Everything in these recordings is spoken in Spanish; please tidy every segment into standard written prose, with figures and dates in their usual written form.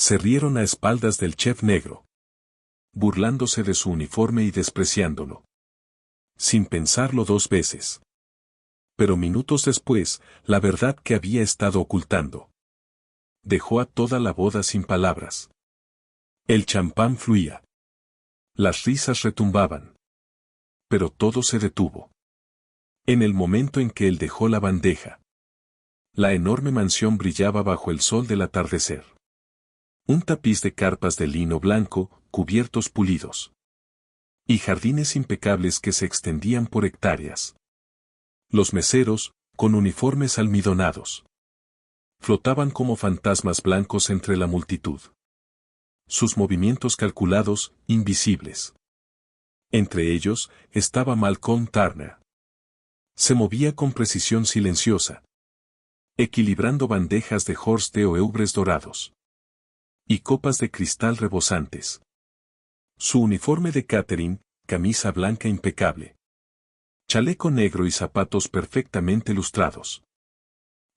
Se rieron a espaldas del chef negro, burlándose de su uniforme y despreciándolo, sin pensarlo dos veces. Pero minutos después, la verdad que había estado ocultando dejó a toda la boda sin palabras. El champán fluía. Las risas retumbaban. Pero todo se detuvo. En el momento en que él dejó la bandeja, la enorme mansión brillaba bajo el sol del atardecer. Un tapiz de carpas de lino blanco, cubiertos pulidos. Y jardines impecables que se extendían por hectáreas. Los meseros, con uniformes almidonados, flotaban como fantasmas blancos entre la multitud. Sus movimientos calculados, invisibles. Entre ellos, estaba Malcolm Turner. Se movía con precisión silenciosa, equilibrando bandejas de Horst de Oeuvres dorados y copas de cristal rebosantes. Su uniforme de catering, camisa blanca impecable, chaleco negro y zapatos perfectamente lustrados,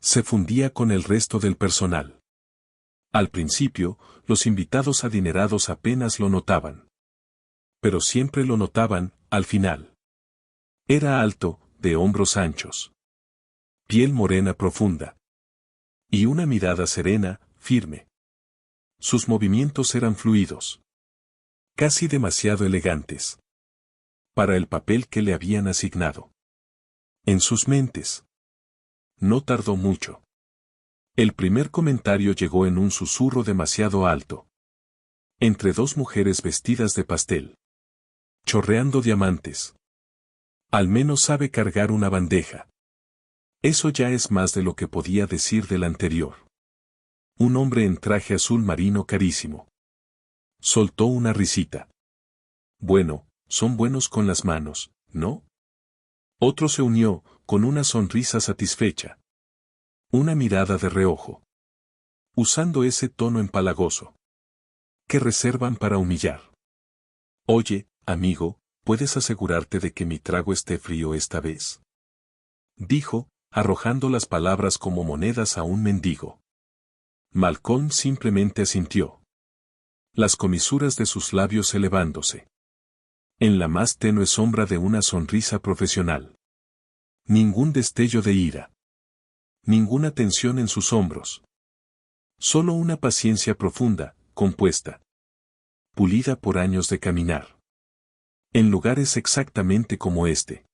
se fundía con el resto del personal. Al principio, los invitados adinerados apenas lo notaban. Pero siempre lo notaban, al final. Era alto, de hombros anchos. Piel morena profunda. Y una mirada serena, firme. Sus movimientos eran fluidos. Casi demasiado elegantes. Para el papel que le habían asignado. En sus mentes. No tardó mucho. El primer comentario llegó en un susurro demasiado alto. Entre dos mujeres vestidas de pastel. Chorreando diamantes. Al menos sabe cargar una bandeja. Eso ya es más de lo que podía decir del anterior. Un hombre en traje azul marino carísimo. Soltó una risita. Bueno, son buenos con las manos, ¿no? Otro se unió, con una sonrisa satisfecha. Una mirada de reojo. Usando ese tono empalagoso. Que reservan para humillar. Oye, amigo, ¿puedes asegurarte de que mi trago esté frío esta vez? Dijo, arrojando las palabras como monedas a un mendigo. Malcolm simplemente asintió. Las comisuras de sus labios elevándose. En la más tenue sombra de una sonrisa profesional. Ningún destello de ira. Ninguna tensión en sus hombros. Solo una paciencia profunda, compuesta. Pulida por años de caminar. En lugares exactamente como este.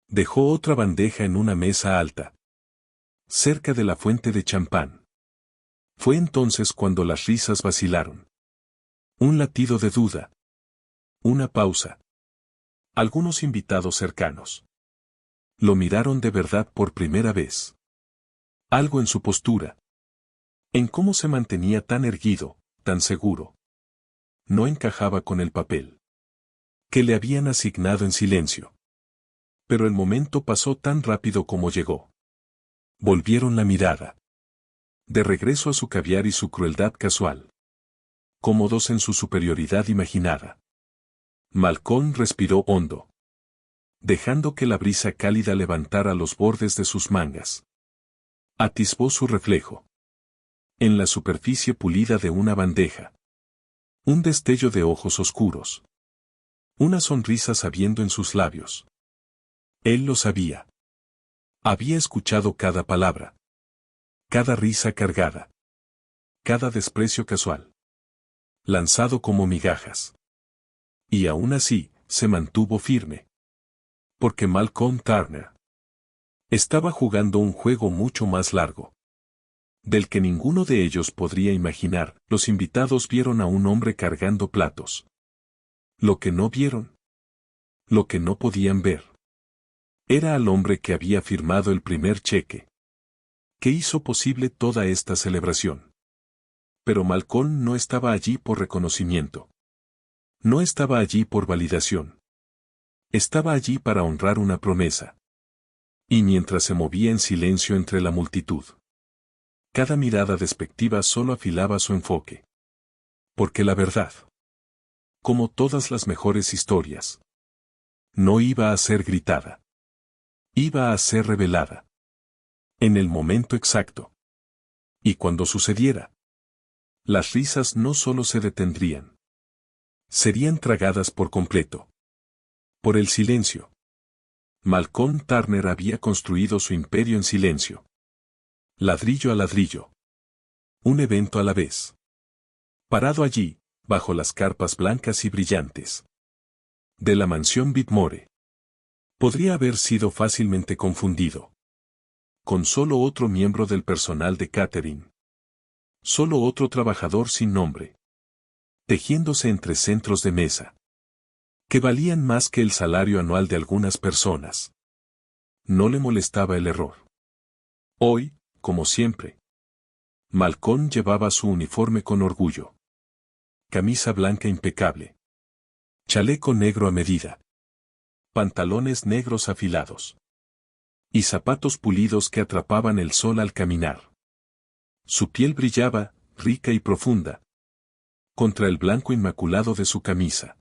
Dejó otra bandeja en una mesa alta. Cerca de la fuente de champán. Fue entonces cuando las risas vacilaron. Un latido de duda. Una pausa. Algunos invitados cercanos. Lo miraron de verdad por primera vez. Algo en su postura. En cómo se mantenía tan erguido, tan seguro. No encajaba con el papel. Que le habían asignado en silencio. Pero el momento pasó tan rápido como llegó. Volvieron la mirada. De regreso a su caviar y su crueldad casual. Cómodos en su superioridad imaginada. Malcolm respiró hondo. Dejando que la brisa cálida levantara los bordes de sus mangas. Atisbó su reflejo. En la superficie pulida de una bandeja. Un destello de ojos oscuros. Una sonrisa sabiendo en sus labios. Él lo sabía. Había escuchado cada palabra. Cada risa cargada. Cada desprecio casual. Lanzado como migajas. Y aún así, se mantuvo firme. Porque Malcolm Turner estaba jugando un juego mucho más largo. Del que ninguno de ellos podría imaginar. Los invitados vieron a un hombre cargando platos. Lo que no vieron. Lo que no podían ver. Era al hombre que había firmado el primer cheque. Que hizo posible toda esta celebración. Pero Malcolm no estaba allí por reconocimiento. No estaba allí por validación. Estaba allí para honrar una promesa. Y mientras se movía en silencio entre la multitud. Cada mirada despectiva solo afilaba su enfoque. Porque la verdad. Como todas las mejores historias. No iba a ser gritada. Iba a ser revelada. En el momento exacto. Y cuando sucediera. Las risas no solo se detendrían. Serían tragadas por completo. Por el silencio. Malcolm Turner había construido su imperio en silencio. Ladrillo a ladrillo. Un evento a la vez. Parado allí, bajo las carpas blancas y brillantes de la mansión Whitmore. Podría haber sido fácilmente confundido con solo otro miembro del personal de catering. Solo otro trabajador sin nombre. Tejiéndose entre centros de mesa. Que valían más que el salario anual de algunas personas. No le molestaba el error. Hoy, como siempre, Malcolm llevaba su uniforme con orgullo. Camisa blanca impecable. Chaleco negro a medida. Pantalones negros afilados. Y zapatos pulidos que atrapaban el sol al caminar. Su piel brillaba, rica y profunda, contra el blanco inmaculado de su camisa.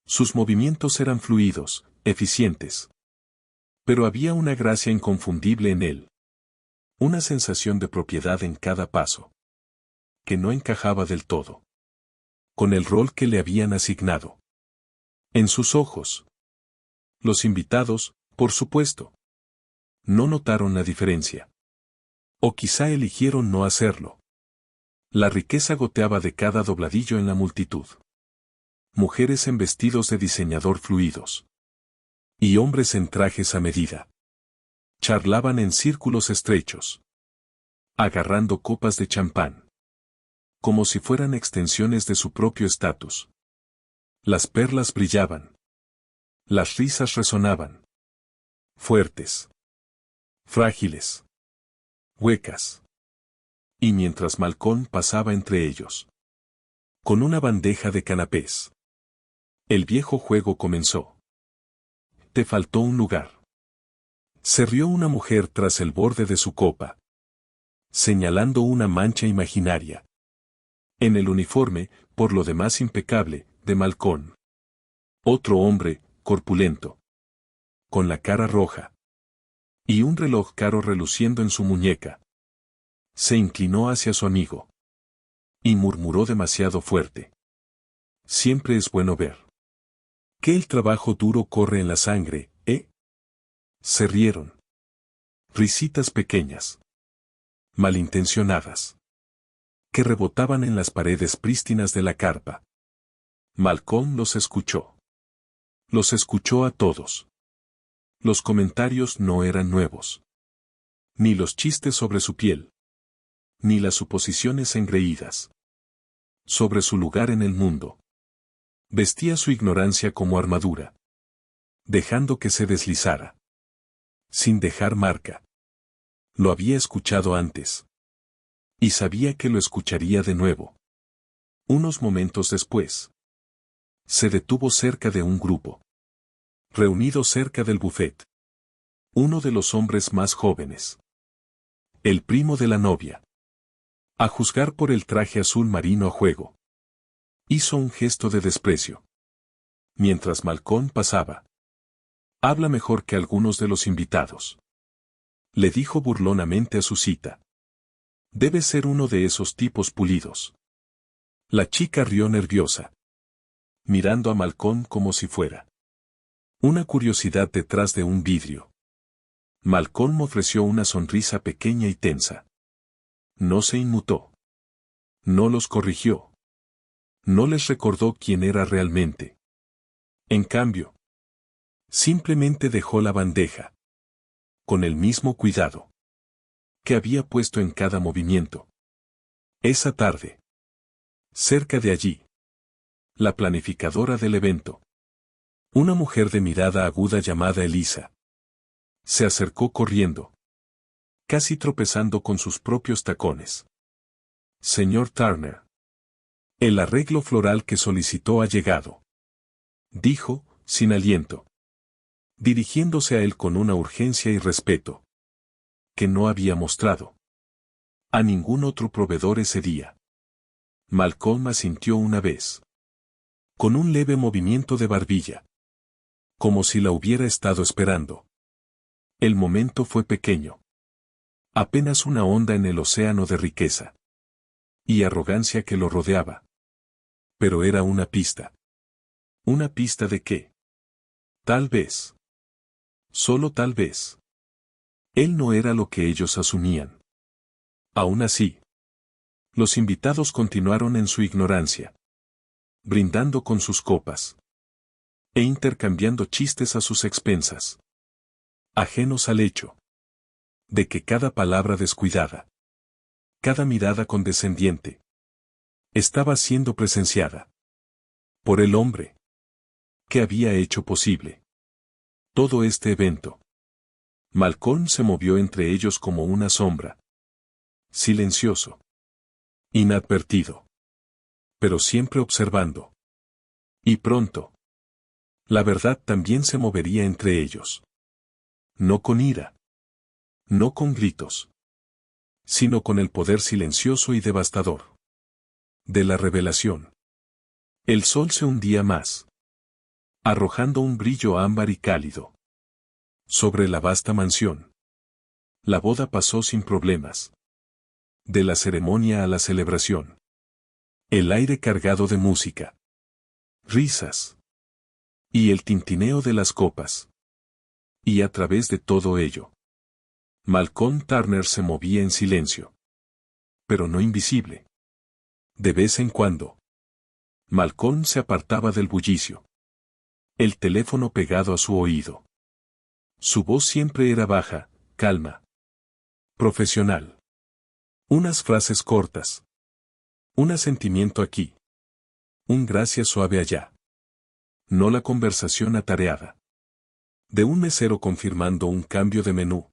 Sus movimientos eran fluidos, eficientes. Pero había una gracia inconfundible en él. Una sensación de propiedad en cada paso. Que no encajaba del todo con el rol que le habían asignado. En sus ojos. Los invitados, por supuesto, no notaron la diferencia. O quizá eligieron no hacerlo. La riqueza goteaba de cada dobladillo en la multitud. Mujeres en vestidos de diseñador fluidos. Y hombres en trajes a medida. Charlaban en círculos estrechos. Agarrando copas de champán. Como si fueran extensiones de su propio estatus. Las perlas brillaban. Las risas resonaban. Fuertes. Frágiles. Huecas. Y mientras Malcolm pasaba entre ellos. Con una bandeja de canapés. El viejo juego comenzó. Te faltó un lugar. Se rió una mujer tras el borde de su copa. Señalando una mancha imaginaria. En el uniforme, por lo demás impecable, de Malcolm. Otro hombre, corpulento. Con la cara roja. Y un reloj caro reluciendo en su muñeca. Se inclinó hacia su amigo. Y murmuró demasiado fuerte. Siempre es bueno ver que el trabajo duro corre en la sangre, ¿eh? Se rieron. Risitas pequeñas. Malintencionadas. Que rebotaban en las paredes prístinas de la carpa. Malcolm los escuchó. Los escuchó a todos. Los comentarios no eran nuevos. Ni los chistes sobre su piel. Ni las suposiciones engreídas. Sobre su lugar en el mundo. Vestía su ignorancia como armadura. Dejando que se deslizara. Sin dejar marca. Lo había escuchado antes. Y sabía que lo escucharía de nuevo. Unos momentos después. Se detuvo cerca de un grupo. Reunido cerca del buffet. Uno de los hombres más jóvenes. El primo de la novia. A juzgar por el traje azul marino a juego. Hizo un gesto de desprecio. Mientras Malcolm pasaba. Habla mejor que algunos de los invitados. Le dijo burlonamente a su cita. Debe ser uno de esos tipos pulidos. La chica rió nerviosa. Mirando a Malcolm como si fuera una curiosidad detrás de un vidrio. Malcolm ofreció una sonrisa pequeña y tensa. No se inmutó. No los corrigió. No les recordó quién era realmente. En cambio, simplemente dejó la bandeja. Con el mismo cuidado que había puesto en cada movimiento. Esa tarde. Cerca de allí. La planificadora del evento. Una mujer de mirada aguda llamada Elisa. Se acercó corriendo. Casi tropezando con sus propios tacones. Señor Turner. El arreglo floral que solicitó ha llegado. Dijo, sin aliento. Dirigiéndose a él con una urgencia y respeto. Que no había mostrado a ningún otro proveedor ese día. Malcolm asintió una vez. Con un leve movimiento de barbilla. Como si la hubiera estado esperando. El momento fue pequeño. Apenas una onda en el océano de riqueza. y arrogancia que lo rodeaba. Pero era una pista. ¿Una pista de qué? Tal vez. Solo tal vez. Él no era lo que ellos asumían. Aún así, los invitados continuaron en su ignorancia, brindando con sus copas e intercambiando chistes a sus expensas, ajenos al hecho de que cada palabra descuidada, cada mirada condescendiente, estaba siendo presenciada por el hombre que había hecho posible todo este evento. Malcolm se movió entre ellos como una sombra, silencioso, inadvertido, pero siempre observando. Y pronto, la verdad también se movería entre ellos. No con ira, no con gritos, sino con el poder silencioso y devastador de la revelación. El sol se hundía más, arrojando un brillo ámbar y cálido sobre la vasta mansión. La boda pasó sin problemas. De la ceremonia a la celebración. El aire cargado de música, risas y el tintineo de las copas. Y a través de todo ello, Malcolm Turner se movía en silencio, pero no invisible. De vez en cuando, Malcolm se apartaba del bullicio, el teléfono pegado a su oído. Su voz siempre era baja, calma, profesional. Unas frases cortas. Un asentimiento aquí. Un gracias suave allá. No la conversación atareada de un mesero confirmando un cambio de menú,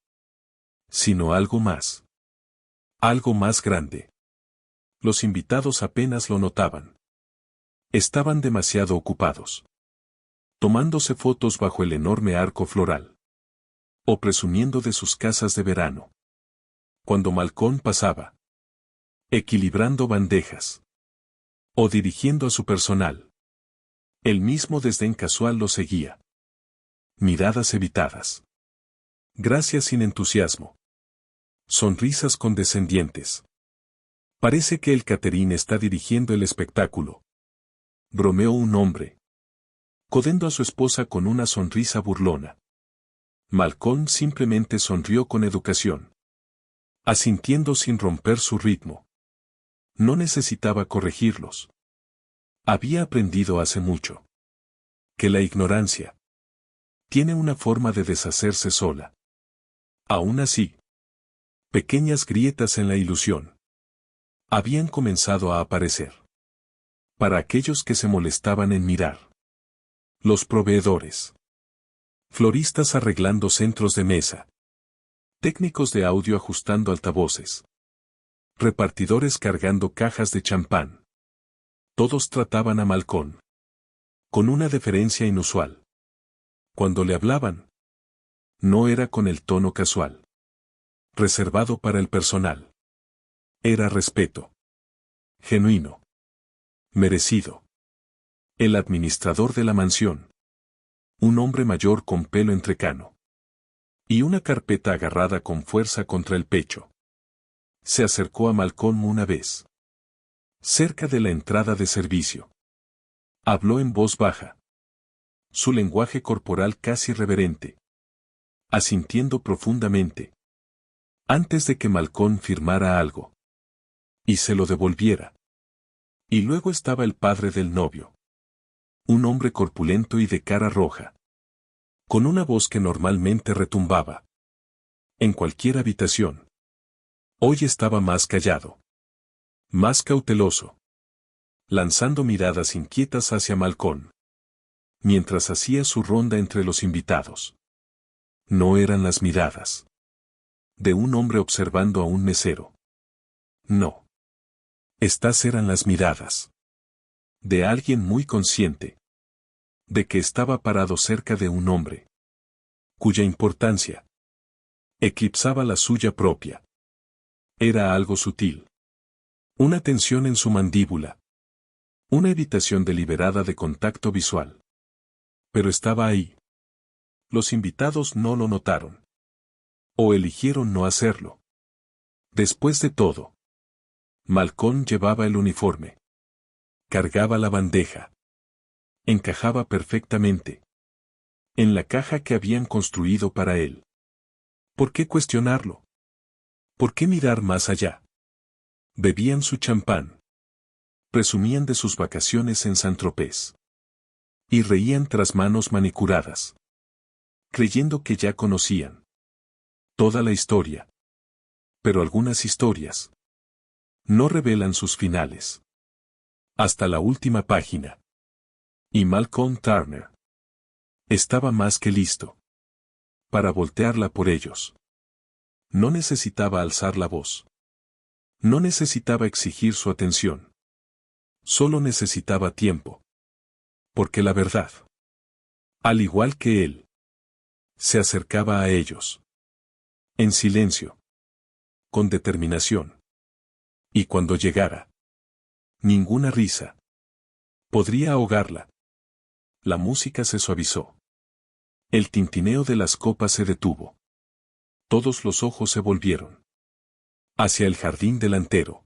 sino algo más. Algo más grande. Los invitados apenas lo notaban. Estaban demasiado ocupados, tomándose fotos bajo el enorme arco floral, o presumiendo de sus casas de verano. Cuando Malcolm pasaba, equilibrando bandejas, o dirigiendo a su personal, el mismo desdén casual lo seguía. Miradas evitadas. Gracias sin entusiasmo. Sonrisas condescendientes. Parece que el catering está dirigiendo el espectáculo. Bromeó un hombre, codendo a su esposa con una sonrisa burlona. Malcolm simplemente sonrió con educación, asintiendo sin romper su ritmo. No necesitaba corregirlos. Había aprendido hace mucho que la ignorancia tiene una forma de deshacerse sola. Aún así, pequeñas grietas en la ilusión habían comenzado a aparecer. Para aquellos que se molestaban en mirar. Los proveedores. Floristas arreglando centros de mesa. Técnicos de audio ajustando altavoces. Repartidores cargando cajas de champán. Todos trataban a Malcolm con una deferencia inusual. Cuando le hablaban, no era con el tono casual, reservado para el personal. Era respeto. Genuino. Merecido. El administrador de la mansión. Un hombre mayor con pelo entrecano. Y una carpeta agarrada con fuerza contra el pecho. Se acercó a Malcolm una vez. Cerca de la entrada de servicio. Habló en voz baja. Su lenguaje corporal casi reverente. Asintiendo profundamente. Antes de que Malcolm firmara algo. Y se lo devolviera. Y luego estaba el padre del novio. Un hombre corpulento y de cara roja. Con una voz que normalmente retumbaba. En cualquier habitación. Hoy estaba más callado. Más cauteloso. Lanzando miradas inquietas hacia Malcolm. Mientras hacía su ronda entre los invitados. No eran las miradas de un hombre observando a un mesero. No. Estas eran las miradas de alguien muy consciente de que estaba parado cerca de un hombre cuya importancia eclipsaba la suya propia. Era algo sutil. Una tensión en su mandíbula. Una evitación deliberada de contacto visual. Pero estaba ahí. Los invitados no lo notaron. O eligieron no hacerlo. Después de todo, Malcolm llevaba el uniforme. Cargaba la bandeja. Encajaba perfectamente en la caja que habían construido para él. ¿Por qué cuestionarlo? ¿Por qué mirar más allá? Bebían su champán. Presumían de sus vacaciones en Saint-Tropez. Y reían tras manos manicuradas. Creyendo que ya conocían toda la historia. Pero algunas historias no revelan sus finales. Hasta la última página. Y Malcolm Turner estaba más que listo para voltearla por ellos. No necesitaba alzar la voz. No necesitaba exigir su atención. Solo necesitaba tiempo. Porque la verdad, al igual que él, se acercaba a ellos. En silencio. Con determinación. Y cuando llegara, ninguna risa podría ahogarla. La música se suavizó. El tintineo de las copas se detuvo. Todos los ojos se volvieron hacia el jardín delantero,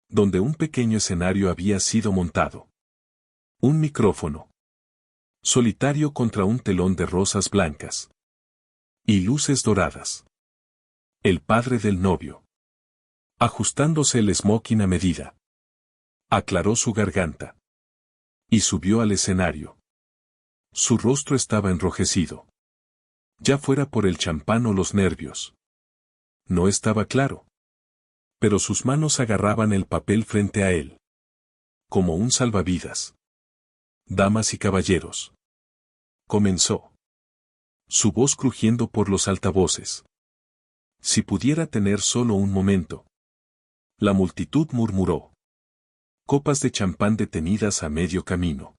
donde un pequeño escenario había sido montado. Un micrófono solitario contra un telón de rosas blancas y luces doradas. El padre del novio, ajustándose el smoking a medida, aclaró su garganta y subió al escenario. Su rostro estaba enrojecido. Ya fuera por el champán o los nervios. No estaba claro. Pero sus manos agarraban el papel frente a él. Como un salvavidas. Damas y caballeros. Comenzó. Su voz crujiendo por los altavoces. Si pudiera tener solo un momento. La multitud murmuró. Copas de champán detenidas a medio camino.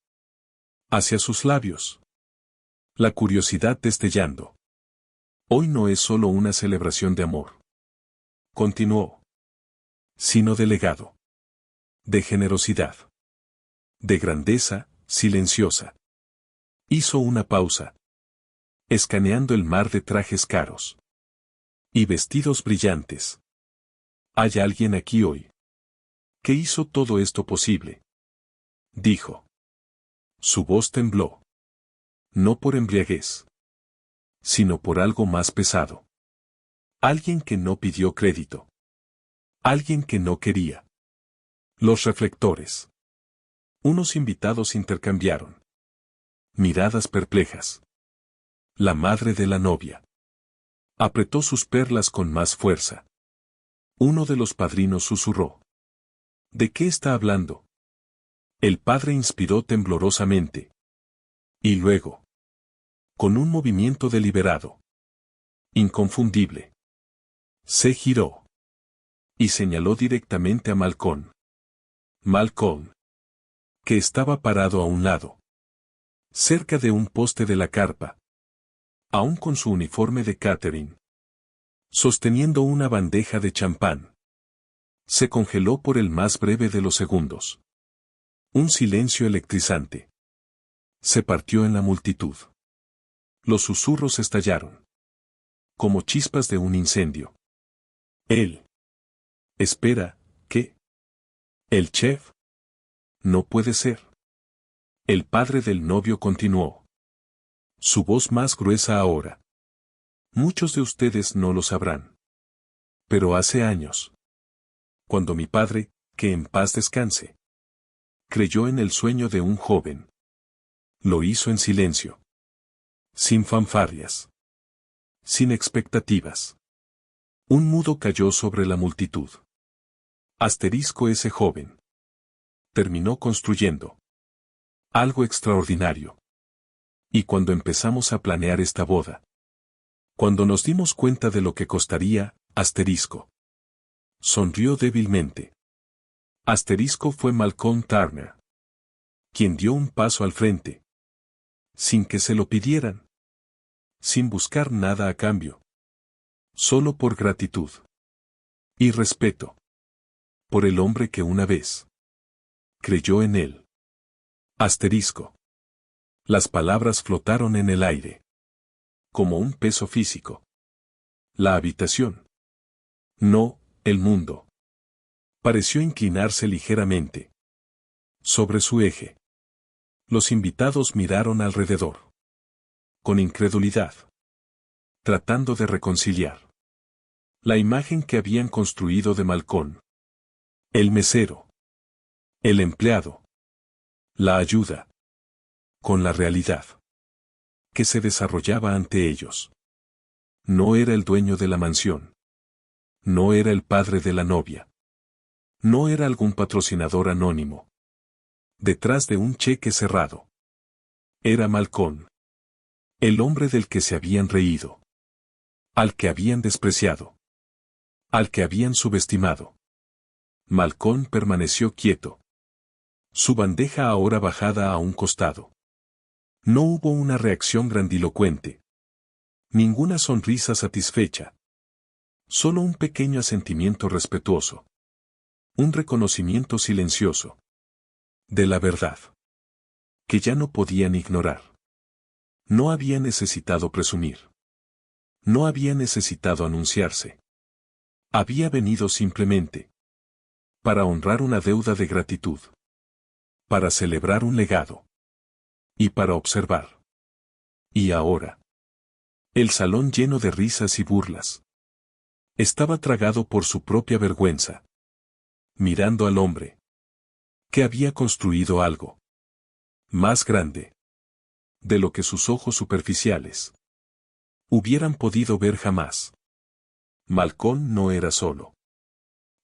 Hacia sus labios. La curiosidad destellando. Hoy no es solo una celebración de amor. Continuó. Sino de legado. De generosidad. De grandeza, silenciosa. Hizo una pausa. Escaneando el mar de trajes caros. Y vestidos brillantes. ¿Hay alguien aquí hoy? ¿Qué hizo todo esto posible? Dijo. Su voz tembló. No por embriaguez. Sino por algo más pesado. Alguien que no pidió crédito. Alguien que no quería. Los reflectores. Unos invitados intercambiaron miradas perplejas. La madre de la novia apretó sus perlas con más fuerza. Uno de los padrinos susurró. ¿De qué está hablando? El padre inspiró temblorosamente. Y luego, con un movimiento deliberado, inconfundible, se giró y señaló directamente a Malcolm. Malcolm, que estaba parado a un lado, cerca de un poste de la carpa, aún con su uniforme de catering, sosteniendo una bandeja de champán. Se congeló por el más breve de los segundos. Un silencio electrizante se partió en la multitud. Los susurros estallaron como chispas de un incendio. Él. Espera, ¿qué? ¿El chef? No puede ser. El padre del novio continuó. Su voz más gruesa ahora. Muchos de ustedes no lo sabrán. Pero hace años, cuando mi padre, que en paz descanse, creyó en el sueño de un joven, lo hizo en silencio. Sin fanfarrias. Sin expectativas. Un mudo cayó sobre la multitud. Asterisco ese joven. Terminó construyendo algo extraordinario. Y cuando empezamos a planear esta boda, cuando nos dimos cuenta de lo que costaría, asterisco. Sonrió débilmente. Asterisco fue Malcolm Turner, quien dio un paso al frente. Sin que se lo pidieran. Sin buscar nada a cambio. Solo por gratitud. Y respeto. Por el hombre que una vez creyó en él. Asterisco. Las palabras flotaron en el aire. Como un peso físico. La habitación. No, el mundo. Pareció inclinarse ligeramente sobre su eje. Los invitados miraron alrededor con incredulidad, tratando de reconciliar la imagen que habían construido de Malcolm, el mesero, el empleado, la ayuda, con la realidad que se desarrollaba ante ellos. No era el dueño de la mansión. No era el padre de la novia. No era algún patrocinador anónimo detrás de un cheque cerrado. Era Malcolm, el hombre del que se habían reído, al que habían despreciado, al que habían subestimado. Malcolm permaneció quieto, su bandeja ahora bajada a un costado. No hubo una reacción grandilocuente, ninguna sonrisa satisfecha, solo un pequeño asentimiento respetuoso, un reconocimiento silencioso de la verdad que ya no podían ignorar. No había necesitado presumir. No había necesitado anunciarse. Había venido simplemente para honrar una deuda de gratitud, para celebrar un legado y para observar. Y ahora, el salón lleno de risas y burlas estaba tragado por su propia vergüenza, mirando al hombre que había construido algo más grande de lo que sus ojos superficiales hubieran podido ver jamás. Malcolm no era solo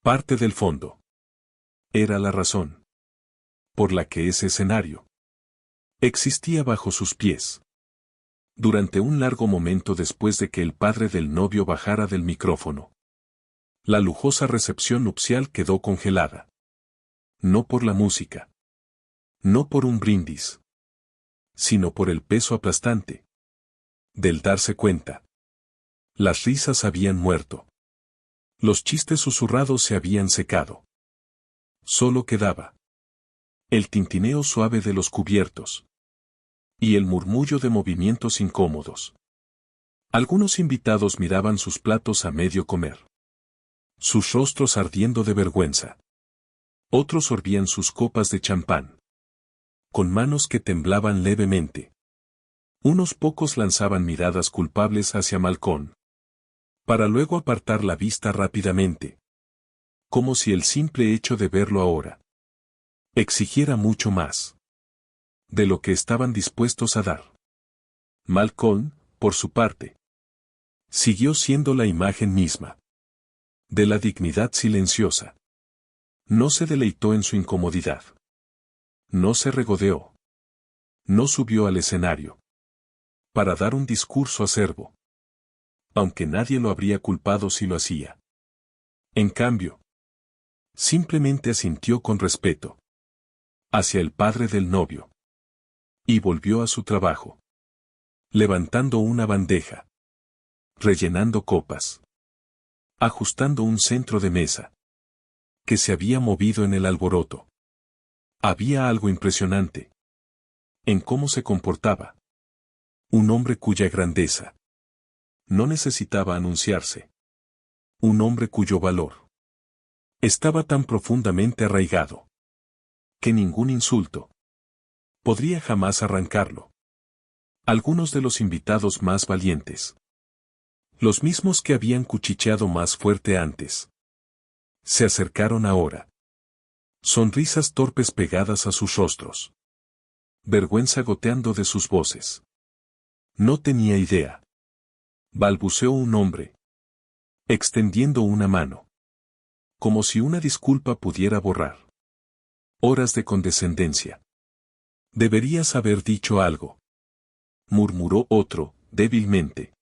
parte del fondo. Era la razón por la que ese escenario existía bajo sus pies. Durante un largo momento después de que el padre del novio bajara del micrófono, la lujosa recepción nupcial quedó congelada. No por la música, no por un brindis, sino por el peso aplastante del darse cuenta. Las risas habían muerto. Los chistes susurrados se habían secado. Solo quedaba el tintineo suave de los cubiertos y el murmullo de movimientos incómodos. Algunos invitados miraban sus platos a medio comer, sus rostros ardiendo de vergüenza. Otros sorbían sus copas de champán, con manos que temblaban levemente. Unos pocos lanzaban miradas culpables hacia Malcolm, para luego apartar la vista rápidamente, como si el simple hecho de verlo ahora exigiera mucho más de lo que estaban dispuestos a dar. Malcolm, por su parte, siguió siendo la imagen misma de la dignidad silenciosa. No se deleitó en su incomodidad. No se regodeó. No subió al escenario para dar un discurso acerbo, aunque nadie lo habría culpado si lo hacía. En cambio, simplemente asintió con respeto hacia el padre del novio y volvió a su trabajo, levantando una bandeja, rellenando copas, ajustando un centro de mesa que se había movido en el alboroto. Había algo impresionante en cómo se comportaba. Un hombre cuya grandeza no necesitaba anunciarse. Un hombre cuyo valor estaba tan profundamente arraigado que ningún insulto podría jamás arrancarlo. Algunos de los invitados más valientes, los mismos que habían cuchicheado más fuerte antes, se acercaron ahora. Sonrisas torpes pegadas a sus rostros. Vergüenza goteando de sus voces. No tenía idea. Balbuceó un hombre, extendiendo una mano, como si una disculpa pudiera borrar horas de condescendencia. Deberías haber dicho algo, murmuró otro, débilmente,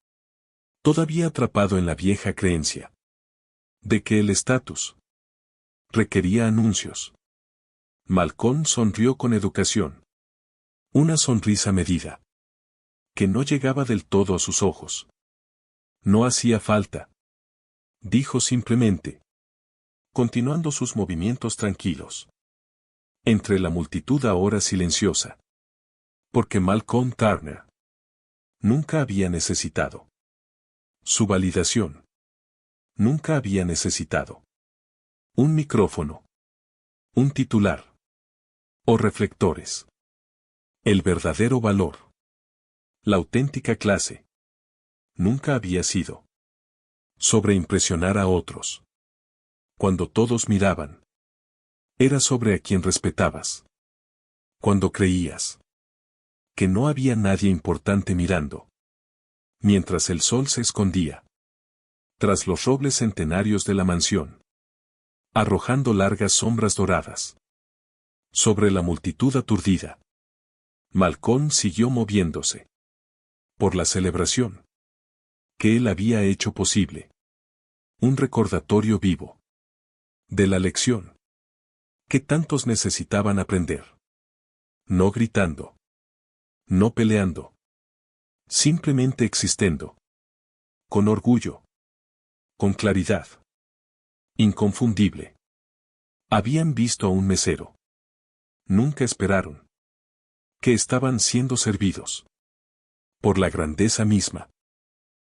todavía atrapado en la vieja creencia de que el estatus requería anuncios. Malcolm sonrió con educación. Una sonrisa medida, que no llegaba del todo a sus ojos. No hacía falta, dijo simplemente, continuando sus movimientos tranquilos entre la multitud ahora silenciosa. Porque Malcolm Turner nunca había necesitado su validación. Nunca había necesitado Un micrófono. Un titular. O reflectores. El verdadero valor. La auténtica clase. Nunca había sido sobre impresionar a otros. Cuando todos miraban, era sobre a quien respetabas. Cuando creías que no había nadie importante mirando, mientras el sol se escondía tras los robles centenarios de la mansión, arrojando largas sombras doradas sobre la multitud aturdida, Malcolm siguió moviéndose por la celebración que él había hecho posible. Un recordatorio vivo de la lección que tantos necesitaban aprender. No gritando, no peleando, simplemente existiendo, con orgullo, con claridad, inconfundible. Habían visto a un mesero. Nunca esperaron que estaban siendo servidos por la grandeza misma.